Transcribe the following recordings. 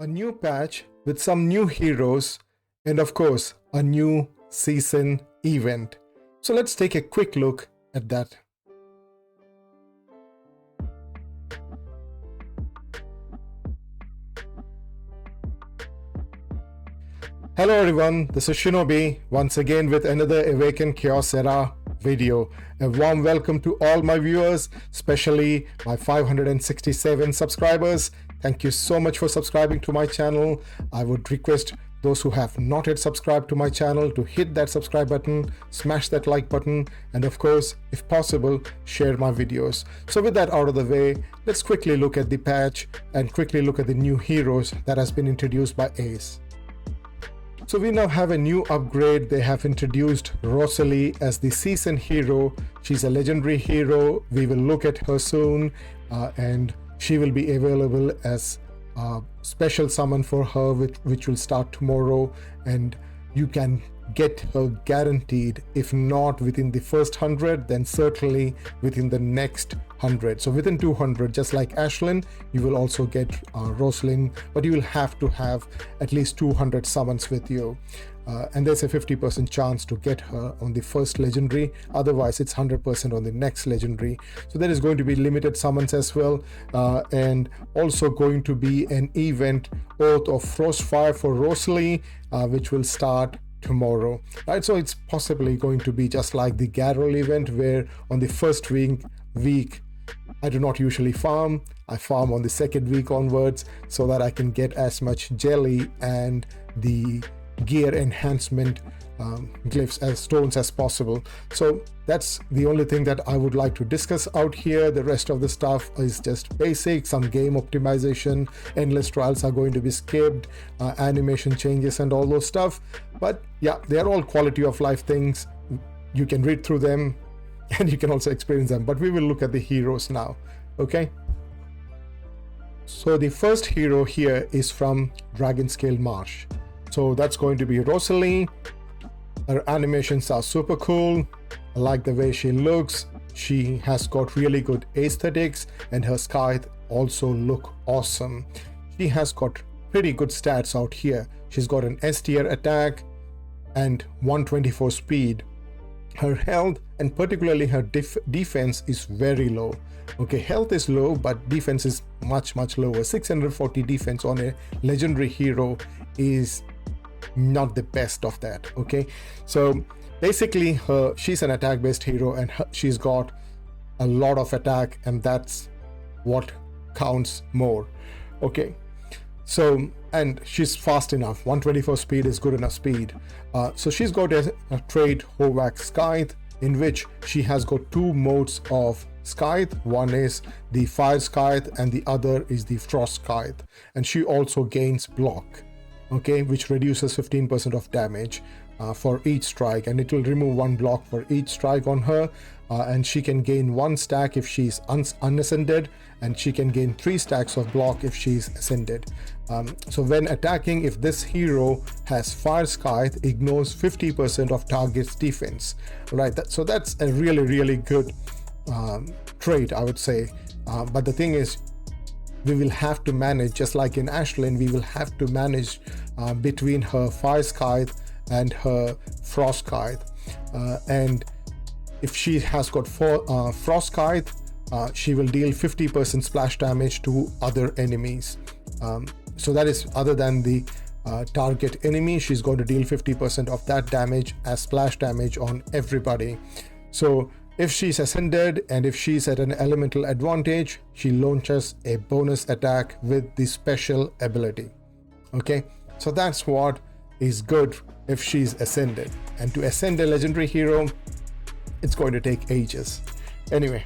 A new patch with some new heroes, and of course, a new season event. So let's take a quick look at that. Hello everyone, this is Shinobi once again with another Awaken Chaos Era video. A warm welcome to all my viewers, especially my 567 subscribers. Thank you so much for subscribing to my channel. I would request those who have not yet subscribed to my channel to hit that subscribe button, smash that like button, and of course, if possible, share my videos. So with that out of the way, let's quickly look at the patch and quickly look at the new heroes that has been introduced by Ace. So we now have a new upgrade. They have introduced Rosalie as the season hero. She's a legendary hero. We will look at her soon, and she will be available as a special summon for her, which will start tomorrow, and you can get her guaranteed, if not within the first 100, then certainly within the next 100. So within 200, just like Ashlyn, you will also get Rosalie, but you will have to have at least 200 summons with you. And there's a 50% chance to get her on the first legendary. Otherwise, it's 100% on the next legendary. So there is going to be limited summons as well. And also going to be an event, Oath of Frostfire for Rosalie, which will start tomorrow, right? So it's possibly going to be just like the Garrel event, where on the first week I do not usually farm. I farm on the second week onwards so that I can get as much jelly and the gear enhancement glyphs as stones as possible. So that's the only thing that I would like to discuss out here. The rest of the stuff is just basic, some game optimization, endless trials are going to be skipped, animation changes and all those stuff. But yeah, they are all quality of life things. You can read through them and you can also experience them, but we will look at the heroes now. Okay, so the first hero here is from Dragonscale Marsh. So that's going to be Rosalie. Her animations are super cool. I like the way she looks. She has got really good aesthetics, and her scythe also look awesome. She has got pretty good stats out here. She's got an S tier attack and 124 speed. Her health and particularly her defense is very low. Okay, health is low, but defense is much lower. 640 defense on a legendary hero is not the best of that. Okay, so basically she's an attack based hero, and she's got a lot of attack, and that's what counts more. Okay, so and she's fast enough. 124 speed is good enough speed. So she's got a trait Hovak Scythe, in which she has got two modes of scythe. One is the fire scythe and the other is the frost scythe, and she also gains block, okay, which reduces 15% of damage for each strike, and it will remove one block for each strike on her, and she can gain one stack if she's unascended, and she can gain 3 stacks of block if she's ascended. So when attacking, if this hero has fire scythe, ignores 50% of target's defense, right? So that's a really good trait, I would say. But the thing is, we will have to manage, just like in Ashlyn, we will have to manage between her fire scythe and her frost scythe. And if she has got frost scythe, she will deal 50% splash damage to other enemies. So that is, other than the target enemy, she's going to deal 50% of that damage as splash damage on everybody. So if she's ascended and if she's at an elemental advantage, she launches a bonus attack with the special ability. Okay, so that's what is good if she's ascended. And to ascend a legendary hero, it's going to take ages. Anyway,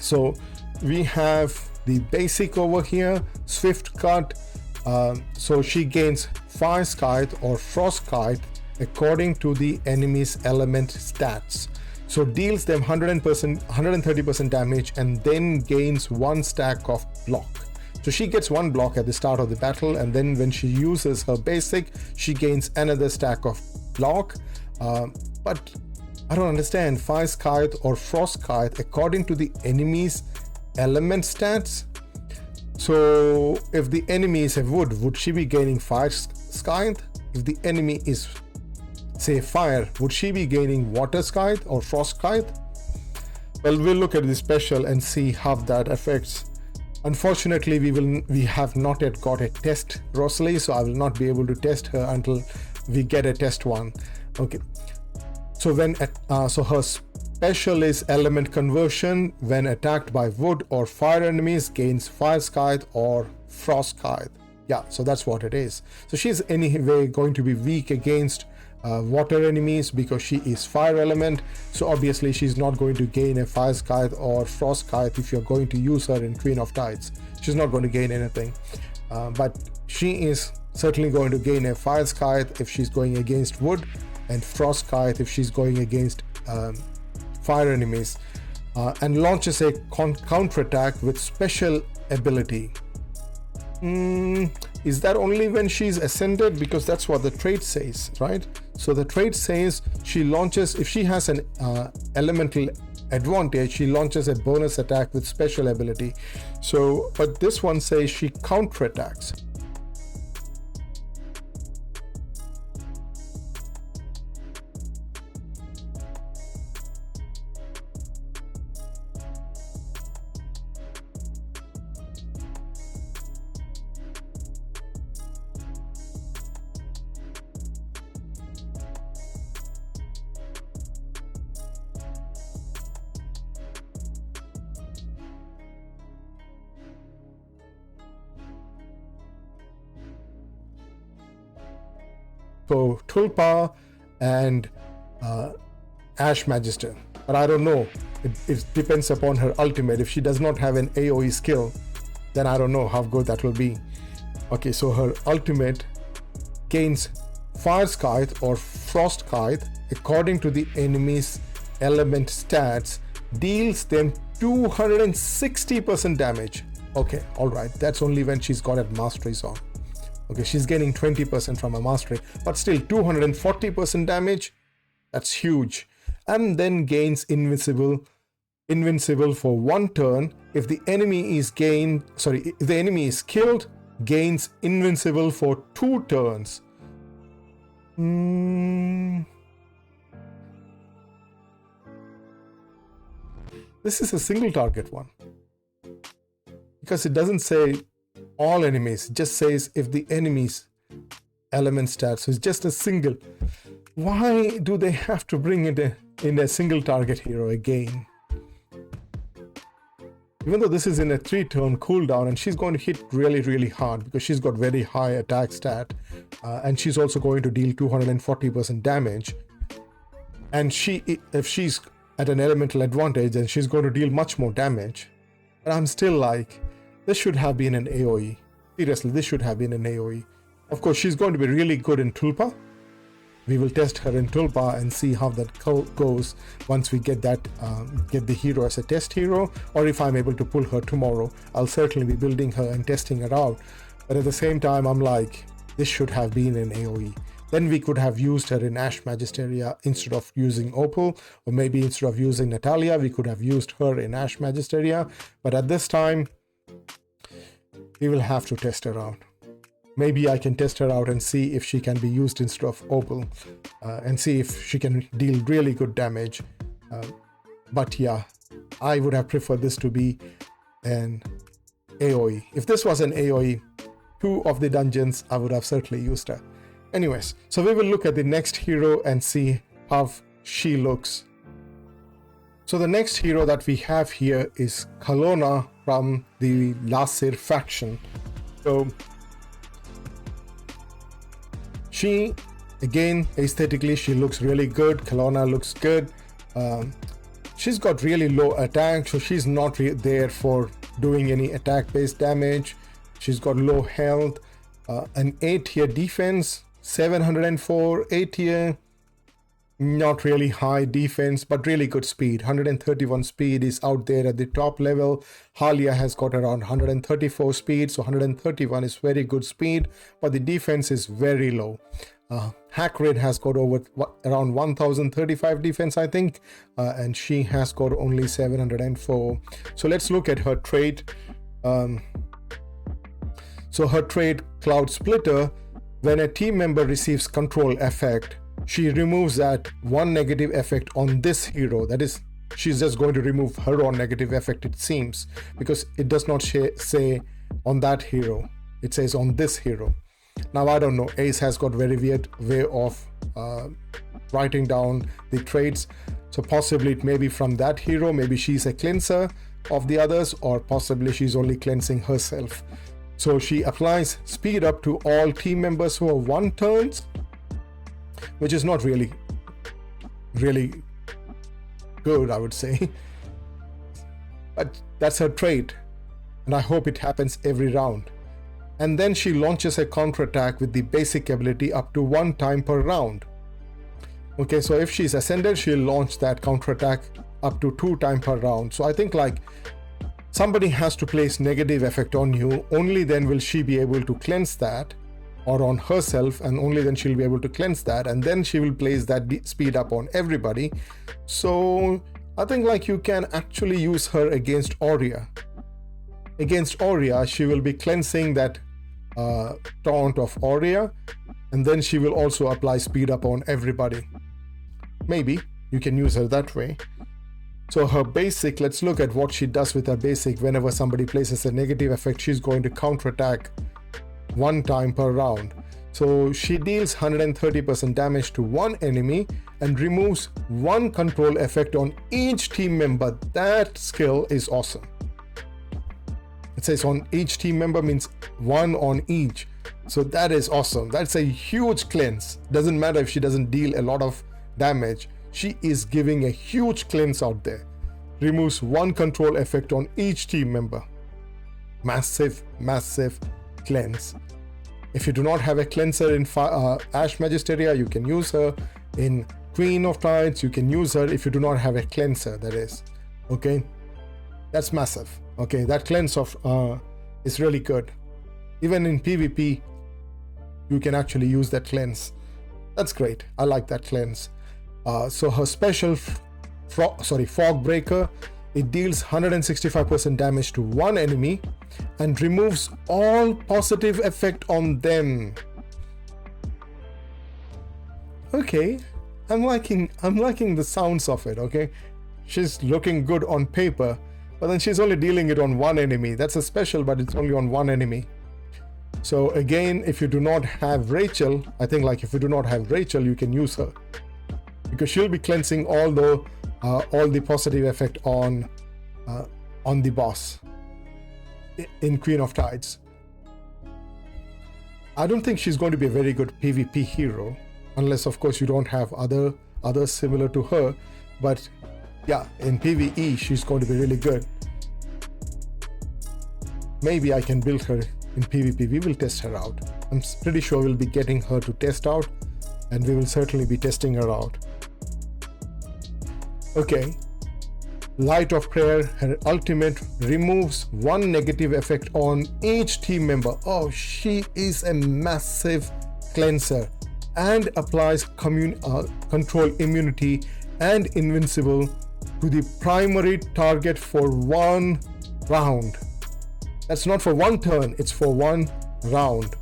so we have the basic over here, Swift Cut. So she gains fire scythe or frost scythe according to the enemy's element stats. So deals them 130% damage and then gains 1 stack of block. So she gets 1 block at the start of the battle, and then when she uses her basic, she gains another stack of block. But I don't understand, fire scythe or frost scythe according to the enemy's element stats. So if the enemy is a would she be gaining fire scythe? If the enemy is, say, fire, would she be gaining water scythe or frost scythe? Well, we'll look at the special and see how that affects. Unfortunately, we have not yet got a test Rosalie, so I will not be able to test her until we get a test one. Okay, so so her special is element conversion. When attacked by wood or fire enemies, gains fire scythe or frost scythe. Yeah, so that's what it is. So she's anyway going to be weak against water enemies because she is fire element. So obviously she's not going to gain a fire scythe or frost scythe if you're going to use her in Queen of Tides. She's not going to gain anything, but she is certainly going to gain a fire scythe if she's going against wood, and frost scythe if she's going against fire enemies, and launches a counterattack with special ability. Is that only when she's ascended? Because that's what the trait says, right? So the trait says she launches, if she has an elemental advantage, she launches a bonus attack with special ability. So, but this one says she counterattacks. So Tulpa and Ash Magister, but I don't know. It depends upon her ultimate. If she does not have an AoE skill, then I don't know how good that will be. Okay, so her ultimate gains fire scythe or frost scythe according to the enemy's element stats, deals them 260% damage. Okay, all right, that's only when she's got at masteries on. Okay, she's gaining 20% from a mastery, but still 240% damage. That's huge. And then gains invincible for 1 turn. If the enemy is if the enemy is killed, gains invincible for 2 turns. This is a single target one, because it doesn't say all enemies, it just says if the enemy's element stats. So it's just a single. Why do they have to bring it in a single target hero again? Even though this is in a 3-turn cooldown, and she's going to hit really, really hard because she's got very high attack stat, and she's also going to deal 240% damage. And if she's at an elemental advantage, then she's going to deal much more damage. But I'm still like, this should have been an AoE. Seriously, this should have been an AoE. Of course, she's going to be really good in Tulpa. We will test her in Tulpa and see how that goes once we get the hero as a test hero, or if I'm able to pull her tomorrow. I'll certainly be building her and testing her out. But at the same time, I'm like, this should have been an AoE. Then we could have used her in Ash Magisteria instead of using Opal, or maybe instead of using Natalia, we could have used her in Ash Magisteria. But at this time, we will have to test her out. Maybe I can test her out and see if she can be used instead of Opal, and see if she can deal really good damage. But yeah, I would have preferred this to be an AoE. If this was an AoE, 2 of the dungeons, I would have certainly used her. Anyways, so we will look at the next hero and see how she looks. So the next hero that we have here is Kalona from the Lasir faction. So she, again, aesthetically, she looks really good. Kalona looks good. She's got really low attack, so she's not there for doing any attack-based damage. She's got low health, an 8-tier defense, 704, 8-tier, not really high defense, but really good speed. 131 speed is out there at the top level. Halia has got around 134 speed, so 131 is very good speed, but the defense is very low. Hackred has got over around 1035 defense, I think, and she has got only 704. So let's look at her trait. So her trait Cloud Splitter, when a team member receives control effect, she removes that one negative effect on this hero. That is, she's just going to remove her own negative effect, it seems, because it does not say on that hero. It says on this hero. Now, I don't know. Ace has got very weird way of writing down the traits. So possibly it may be from that hero. Maybe she's a cleanser of the others, or possibly she's only cleansing herself. So she applies speed up to all team members who are 1 turns, which is not really good, I would say. But that's her trait, and I hope it happens every round. And then she launches a counterattack with the basic ability up to 1 time per round. Okay, so if she's ascended, she'll launch that counterattack up to 2 times per round. So I think like somebody has to place negative effect on you, only then will she be able to cleanse that, or on herself, and only then she'll be able to cleanse that, and then she will place that speed up on everybody. So I think like you can actually use her against Aurea. Against Aurea, she will be cleansing that taunt of Aurea, and then she will also apply speed up on everybody. Maybe you can use her that way. So her basic, let's look at what she does with her basic. Whenever somebody places a negative effect, she's going to counterattack 1 time per round. So she deals 130% damage to 1 enemy and removes 1 control effect on each team member. That skill is awesome. It says on each team member means 1 on each. So that is awesome. That's a huge cleanse. Doesn't matter if she doesn't deal a lot of damage. She is giving a huge cleanse out there. Removes 1 control effect on each team member. Massive, massive cleanse. If you do not have a cleanser in Ash Magisteria, you can use her. In Queen of Tides, you can use her if you do not have a cleanser, that is. Okay? That's massive. Okay, that cleanse of is really good. Even in PvP, you can actually use that cleanse. That's great. I like that cleanse. So her special Fog Breaker, it deals 165% damage to 1 enemy and removes all positive effect on them. Okay, I'm liking the sounds of it. Okay, she's looking good on paper, but then she's only dealing it on 1 enemy. That's a special, but it's only on 1 enemy. So again, if you do not have Rachel, I think like if you do not have Rachel, you can use her, because she'll be cleansing all the positive effect on the boss in Queen of Tides. I don't think she's going to be a very good PvP hero, unless of course you don't have others similar to her. But yeah, in PvE she's going to be really good. Maybe I can build her in PvP. We will test her out. I'm pretty sure we'll be getting her to test out, and we will certainly be testing her out. Okay, Light of Prayer, her ultimate removes 1 negative effect on each team member. Oh, she is a massive cleanser, and applies control immunity and invincible to the primary target for 1 round. That's not for 1 turn, it's for 1 round.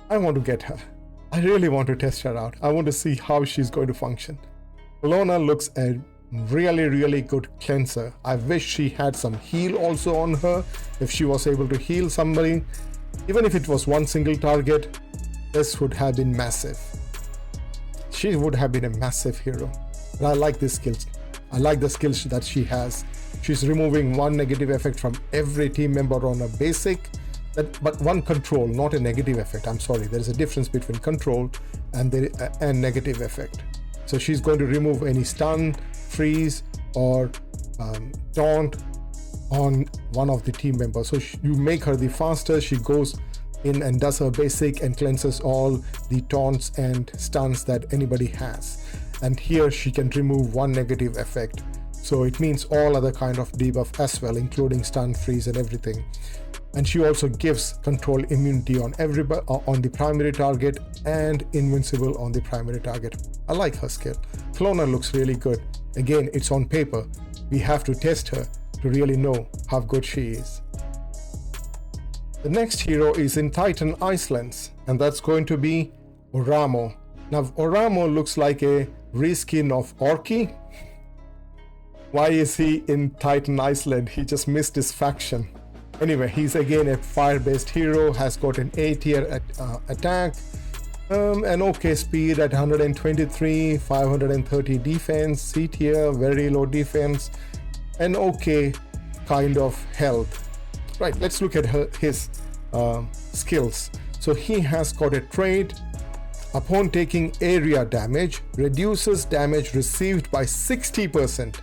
I want to get her. I really want to test her out. I want to see how she's going to function. Kalona looks a really good cleanser. I wish she had some heal also on her. If she was able to heal somebody, even if it was 1 single target, this would have been massive. She would have been a massive hero. But I like this skills. I like the skills that she has. She's removing 1 negative effect from every team member on a basic. But 1 control, not a negative effect. I'm sorry, there is a difference between control and negative effect. So she's going to remove any stun, freeze, or taunt on one of the team members. So you make her the faster. She goes in and does her basic and cleanses all the taunts and stuns that anybody has. And here she can remove 1 negative effect. So it means all other kind of debuff as well, including stun, freeze, and everything. And she also gives control immunity on everybody, on the primary target, and invincible on the primary target. I like her skill. Kalona looks really good. Again, it's on paper. We have to test her. to really know how good she is. The next hero is in Titan Islands, and that's going to be Ramo. Now, Ramo looks like a reskin of Orki. Why is he in Titan Island? He just missed his faction. Anyway, he's again a fire-based hero, has got an A tier attack, an okay speed at 123, 530 defense, C tier, very low defense, and okay kind of health. Right, let's look at his skills. So he has got a trait, upon taking area damage, reduces damage received by 60%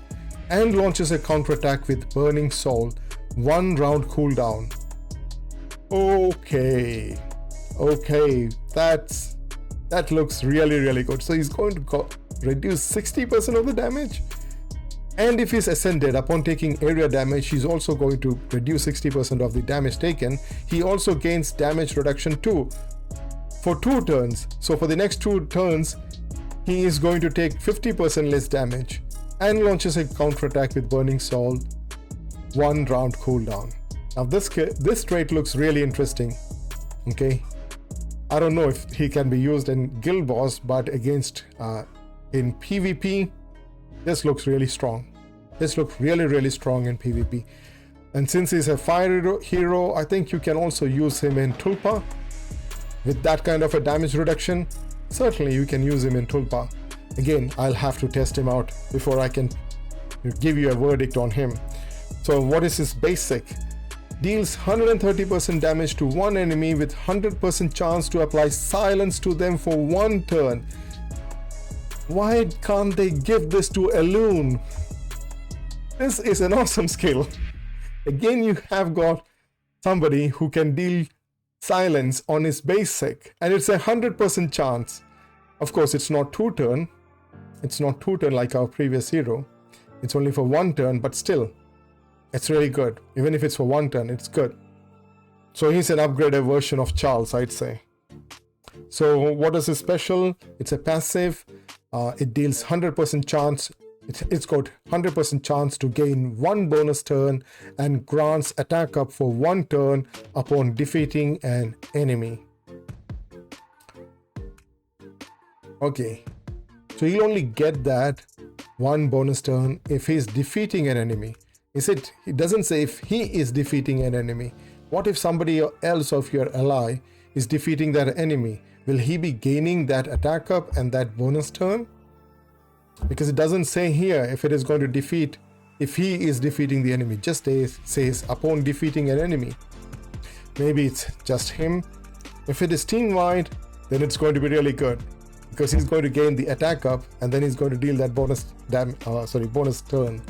and launches a counterattack with Burning Soul, 1 round cooldown. Okay, that looks really good. So he's going to reduce 60% of the damage. And if he's ascended, upon taking area damage, he's also going to reduce 60% of the damage taken. He also gains damage reduction too for 2 turns. So for the next 2 turns, he is going to take 50% less damage and launches a counterattack with Burning Soul, 1 round cooldown. Now this trait looks really interesting. Okay, I don't know if he can be used in Guild Boss, but against in PvP, this looks really strong. This looks really strong in PvP. And since he's a fire hero, I think you can also use him in Tulpa. With that kind of a damage reduction, certainly you can use him in Tulpa. Again, I'll have to test him out before I can give you a verdict on him. So what is his basic? Deals 130% damage to one enemy with 100% chance to apply silence to them for 1 turn. Why can't they give this to Elune? This is an awesome skill. Again, you have got somebody who can deal silence on his basic, and it's 100% chance. Of course, it's not 2 turn. It's not 2 turn like our previous hero. It's only for 1 turn, but still, it's really good. Even if it's for 1 turn, it's good. So he's an upgraded version of Charles, I'd say. So what is his special? It's a passive. It deals 100% chance. It's got 100% chance to gain 1 bonus turn and grants attack up for 1 turn upon defeating an enemy. Okay, so he'll only get that 1 bonus turn if he's defeating an enemy. It doesn't say if he is defeating an enemy. What if somebody else of your ally is defeating that enemy? Will he be gaining that attack up and that bonus turn? Because it doesn't say here if it is going to defeat, if he is defeating the enemy. Just says upon defeating an enemy. Maybe it's just him. If it is team wide, then it's going to be really good, because he's going to gain the attack up and then he's going to deal that bonus turn.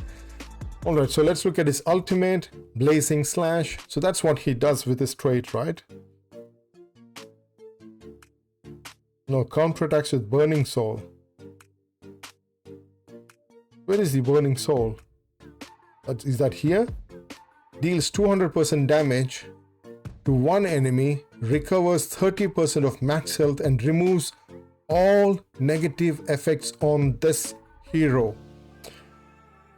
Alright, so let's look at his ultimate, Blazing Slash. So that's what he does with his trait, right? No, counterattacks with Burning Soul. Where is the Burning Soul? Is that here? Deals 200% damage to one enemy, recovers 30% of max health, and removes all negative effects on this hero.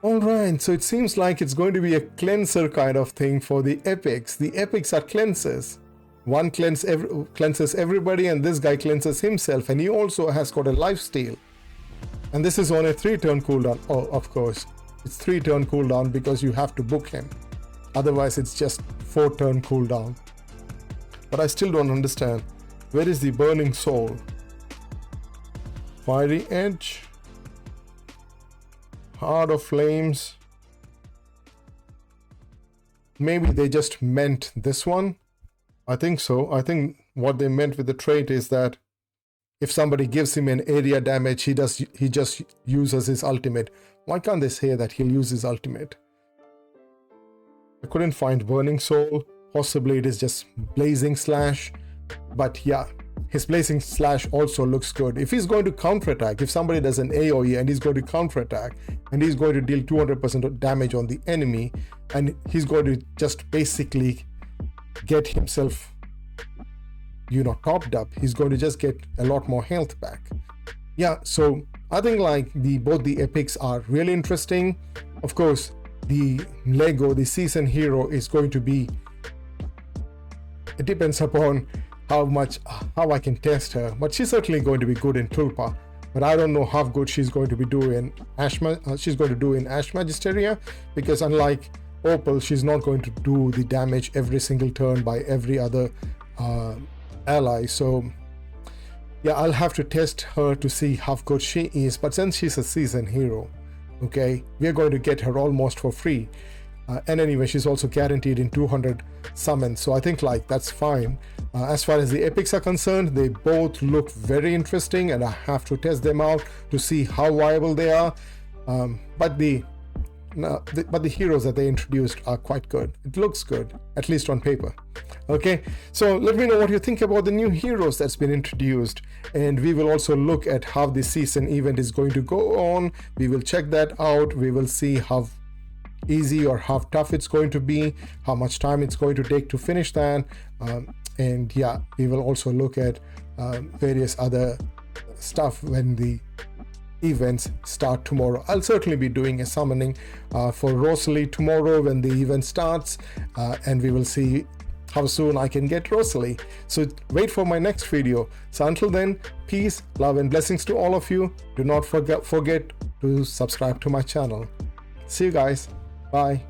Alright, so it seems like it's going to be a cleanser kind of thing for the epics. The epics are cleansers. One cleanses everybody, and this guy cleanses himself, and he also has got a lifesteal. And this is on a 3-turn cooldown. Oh, of course, it's 3-turn cooldown because you have to book him. Otherwise, it's just 4-turn cooldown. But I still don't understand. Where is the Burning Soul? Fiery Edge. Heart of Flames. Maybe they just meant this one. I think so. I think what they meant with the trait is that if somebody gives him an area damage, he just uses his ultimate. Why can't they say that he'll use his ultimate? I couldn't find Burning Soul. Possibly it is just Blazing Slash. But yeah, his Blazing Slash also looks good. If he's going to counterattack, if somebody does an AoE and he's going to counterattack, and he's going to deal 200% of damage on the enemy, and he's going to just basically get himself, topped up, he's going to just get a lot more health back. Yeah, so I think like both the epics are really interesting. Of course, the Lego, the season hero, is going to be, it depends upon how I can test her, but she's certainly going to be good in Tulpa. But I don't know how good she's going to be doing Ash Magisteria, because unlike Opal, she's not going to do the damage every single turn by every other ally. So yeah, I'll have to test her to see how good she is. But since she's a season hero, okay, we're going to get her almost for free. And anyway, she's also guaranteed in 200 summons, so I think like that's fine. As far as the epics are concerned, they both look very interesting, and I have to test them out to see how viable they are. But the heroes that they introduced are quite good. It looks good, at least on paper. Okay, so let me know what you think about the new heroes that's been introduced, and we will also look at how the season event is going to go on. We will check that out. We will see how easy or how tough it's going to be, how much time it's going to take to finish that, and yeah, we will also look at various other stuff when the events start tomorrow. I'll certainly be doing a summoning for Rosalie tomorrow when the event starts, and we will see how soon I can get Rosalie. So wait for my next video. So until then, peace, love and blessings to all of you. Do not forget to subscribe to my channel. See you guys. Bye.